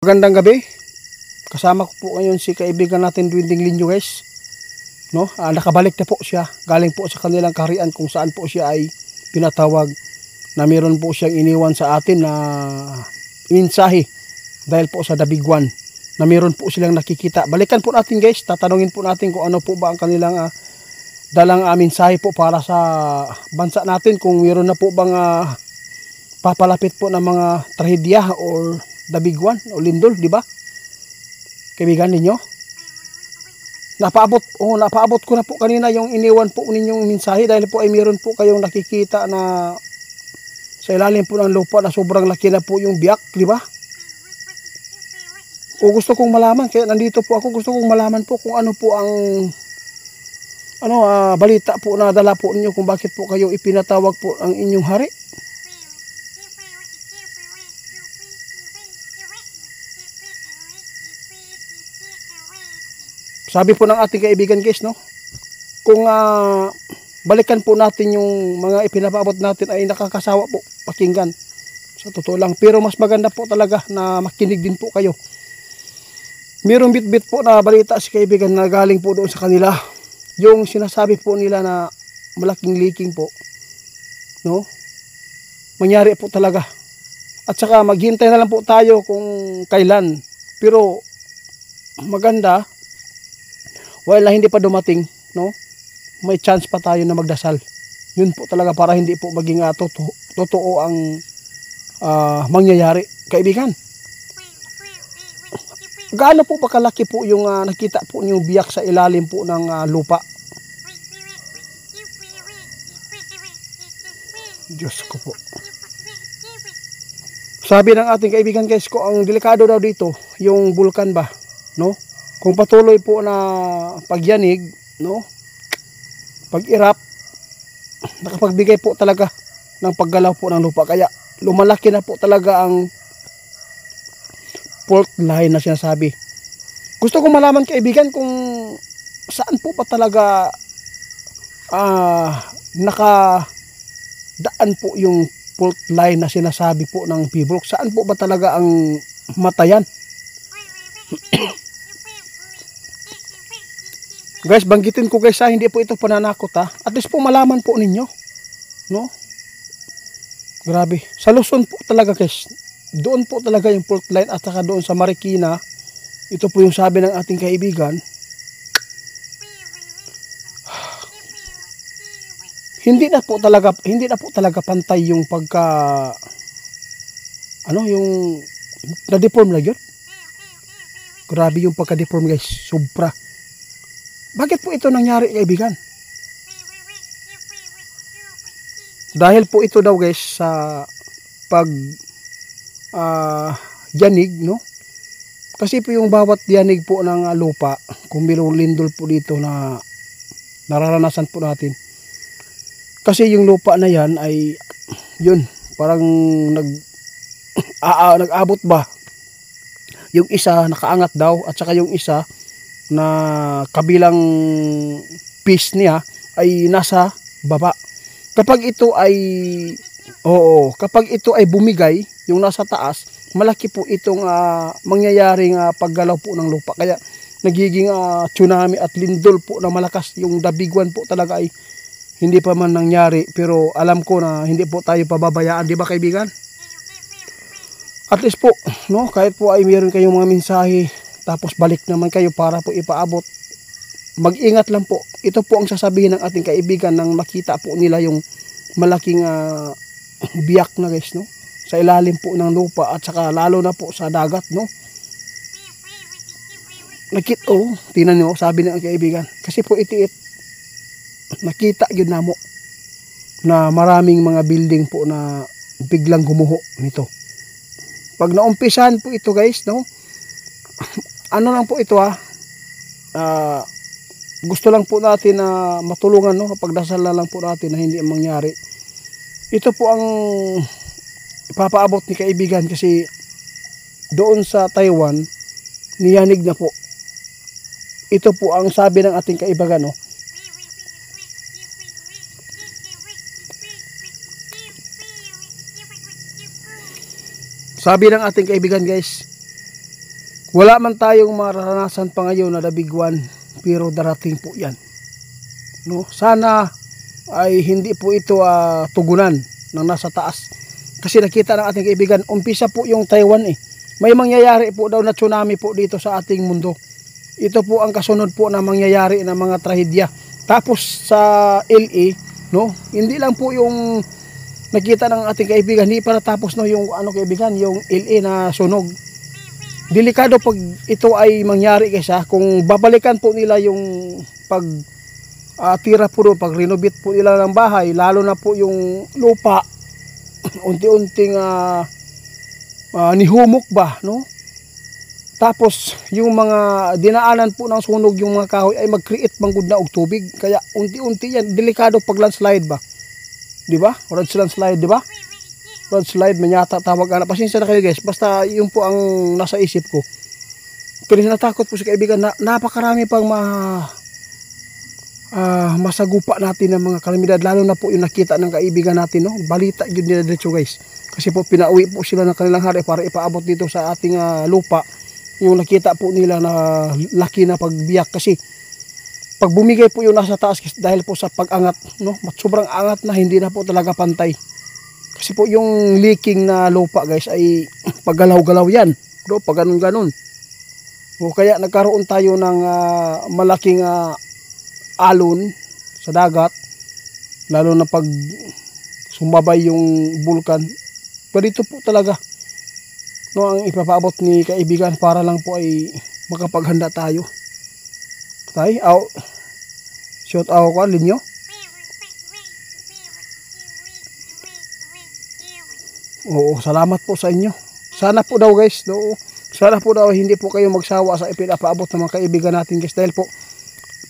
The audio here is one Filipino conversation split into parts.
Magandang gabi. Kasama ko po ngayon si kaibigan natin Dwinding Linyo guys. No? Nakabalik na po siya. Galing po sa kanilang kaharian kung saan po siya ay pinatawag na meron po siyang iniwan sa atin na mensahe dahil po sa The Big One na meron po silang nakikita. Balikan po natin guys. Tatanungin po natin kung ano po ba ang kanilang dalang mensahe po para sa bansa natin. Kung meron na po bang papalapit po ng mga trahedya or The Big One o lindol, di ba? Kaibigan ninyo. Napaabot ko na po kanina yung iniwan po ninyong mensahe dahil po ay meron po kayong nakikita na sa ilalim po ng lupa na sobrang laki na po yung biyak, di ba? O gusto kong malaman, kaya nandito po ako, gusto kong malaman po kung ano po ang balita po na dala po ninyo kung bakit po kayo ipinatawag po ang inyong hari. Sabi po ng ating kaibigan guys, no? Kung balikan po natin yung mga ipinapaabot natin ay nakakasawa po pakinggan. Sa totoo lang. Pero mas maganda po talaga na makinig din po kayo. Mayroong bit-bit po na balita si kaibigan na galing po doon sa kanila. Yung sinasabi po nila na malaking leaking po. No? Mangyari po talaga. At saka maghintay na lang po tayo kung kailan. Pero maganda while hindi pa dumating, no? May chance pa tayo na magdasal. Yun po talaga para hindi po maging totoo ang mangyayari, kaibigan. Gaano po ba kalaki po yung nakita po yung biyak sa ilalim po ng lupa? Diyos ko po. Sabi ng ating kaibigan guys ko, ang delikado daw dito, yung bulkan ba, no? Kung patuloy po na pagyanig, no? Pag-irap, nakapagbigay po talaga ng paggalaw po ng lupa. Kaya lumalaki na po talaga ang fault line na sinasabi. Gusto kong malaman kaibigan kung saan po pa talaga nakadaan po yung fault line na sinasabi po ng PBrook. Saan po ba talaga ang matayan? Guys, banggitin ko guys hindi po ito pananakot At least po malaman po ninyo. No? Grabe. Sa Luzon po talaga guys. Doon po talaga yung fault line at saka doon sa Marikina. Ito po yung sabi ng ating kaibigan. Hindi na po talaga pantay yung yung na-deform lang yun. Grabe yung pagka-deform guys. Sobra. Bakit po ito nangyari kaibigan? Dahil po ito daw guys sa yanig, no? Kasi po yung bawat yanig po ng lupa, kung mayroong lindol po dito na nararanasan po natin. Kasi yung lupa na yan ay yun, parang nag-abot ba? Yung isa nakaangat daw at saka yung isa na kabilang piece niya ay nasa baba. Kapag ito ay bumigay, yung nasa taas, malaki po itong mangyayaring paggalaw po ng lupa. Kaya nagiging tsunami at lindol po na malakas. Yung The Big One po talaga ay hindi pa man nangyari, pero alam ko na hindi po tayo pababayaan, di ba kaibigan? At least po, no, kahit po ay meron kayong mga mensahe tapos balik naman kayo para po ipaabot. Mag-ingat lang po. Ito po ang sasabihin ng ating kaibigan nang makita po nila yung malaking biyak na guys, no? Sa ilalim po ng lupa at saka lalo na po sa dagat, no? Tingnan nyo, sabi ng kaibigan. Kasi po itiit. Nakita yun na mo na maraming mga building po na biglang gumuho nito. Pag naumpisahan po ito guys, no? Ano lang po ito gusto lang po natin na matulungan, no? Pagdasal lang po natin na hindi mangyari. Ito po ang ipapaabot ni kaibigan kasi doon sa Taiwan niyanig na po. Ito po ang sabi ng ating kaibigan, no? Sabi ng ating kaibigan guys, Wala man tayong mararanasan pa ngayon na the big one, pero darating po yan. No? Sana ay hindi po ito tugunan ng nasa taas. Kasi nakita ng ating kaibigan, umpisa po yung Taiwan eh. May mangyayari po daw na tsunami po dito sa ating mundo. Ito po ang kasunod po na mangyayari ng mga trahedya. Tapos sa LA, no? Hindi lang po yung nakita ng ating kaibigan, hindi pa natapos no yung kaibigan, yung LA na sunog. Delikado pag ito ay mangyari kaysa kung babalikan po nila yung pag tira po doon, pag renovate po nila ng bahay, lalo na po yung lupa unti-unting nihumok ba, no? Tapos yung mga dinaanan po ng sunog, yung mga kahoy ay mag-create manggod na og tubig, kaya unti-unti yan, delikado pag landslide ba, di ba? Road landslide, di ba? Road slide, manyata tawag na. Pasensya na kayo guys, basta yun po ang nasa isip ko. Kasi natakot po si kaibigan na napakarami pang masagupa natin ng mga kalamidad, lalo na po yung nakita ng kaibigan natin, no? Balita yun nila diretso guys, kasi po pinauwi po sila ng kanilang hari para ipaabot dito sa ating lupa yung nakita po nila na laki na pagbiyak. Kasi pag bumigay po yung nasa taas dahil po sa pag-angat, no? Sobrang angat na, hindi na po talaga pantay. Kasi po yung leaking na lupa guys ay paggalaw-galaw yan, bro, pag ganun-ganun. O kaya nagkaroon tayo ng malaking alon sa dagat, lalo na pag sumabay yung bulkan. Pero ito po talaga, no, ang ipapaabot ni kaibigan para lang po ay makapaghanda tayo. Tay, shout out ko linyo. Oo, salamat po sa inyo. Sana po daw guys, no, sana po daw hindi po kayo magsawa sa ipinapaabot ng mga kaibigan natin guys, dahil po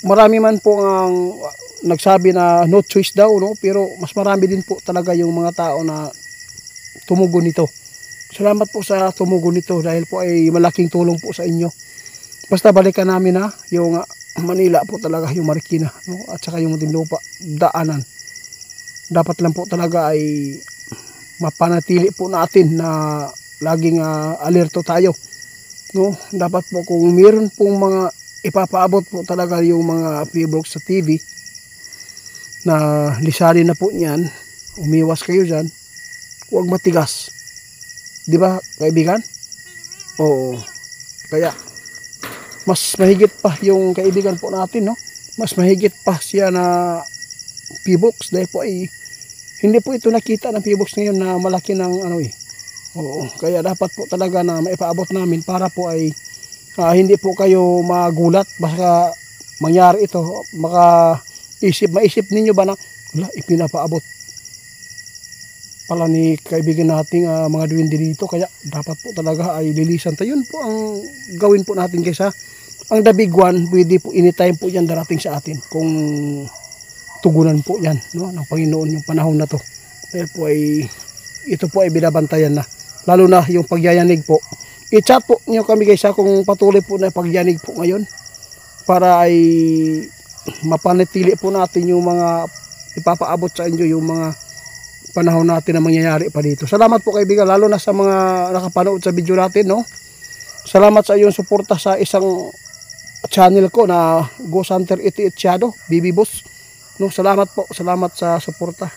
marami man po ang nagsabi na no choice daw, no, pero mas marami din po talaga yung mga tao na tumugon nito. Salamat po sa tumugon nito dahil po ay malaking tulong po sa inyo. Basta balikan namin yung Manila po talaga, yung Marikina, no, at saka yung Muntinlupa, daanan. Dapat lang po talaga ay mapanatili po natin na laging alerto tayo, no. Dapat po kung meron pong mga ipapaabot po talaga yung mga P-Box sa TV na lisanin na po niyan, umiwas kayo dyan, huwag matigas, di ba kaibigan? Oo, kaya mas mahigit pa yung kaibigan po natin, no, mas mahigit pa siya na P-Box dahil po ay hindi po ito nakita ng P-Box ngayon na malaki ng oo, kaya dapat po talaga na maipaabot namin para po ay hindi po kayo magulat baka mangyari ito, maisip ninyo ba na wala, ipinapaabot pala ni kaibigan nating mga duwende dito, kaya dapat po talaga ay lilisan tayo. Yun po ang gawin po natin guys. Ang the big one, pwede po anytime po yan darating sa atin kung tugunan po yan, no, ng Panginoon yung panahon na to. Kaya po ay ito po ay binabantayan na, lalo na yung pagyayanig po. I-chat po niyo kami guys kung patuloy po na pagyanig po ngayon para ay mapanatili po natin yung mga ipapaabot sa inyo, yung mga panahon natin na mangyayari pa dito. Salamat po kaibigan, lalo na sa mga nakapanood sa video natin, no. Salamat sa iyong suporta sa isang channel ko na Ghost Hunter 88 Shadow, BB Boss, no. Salamat po, salamat sa suporta.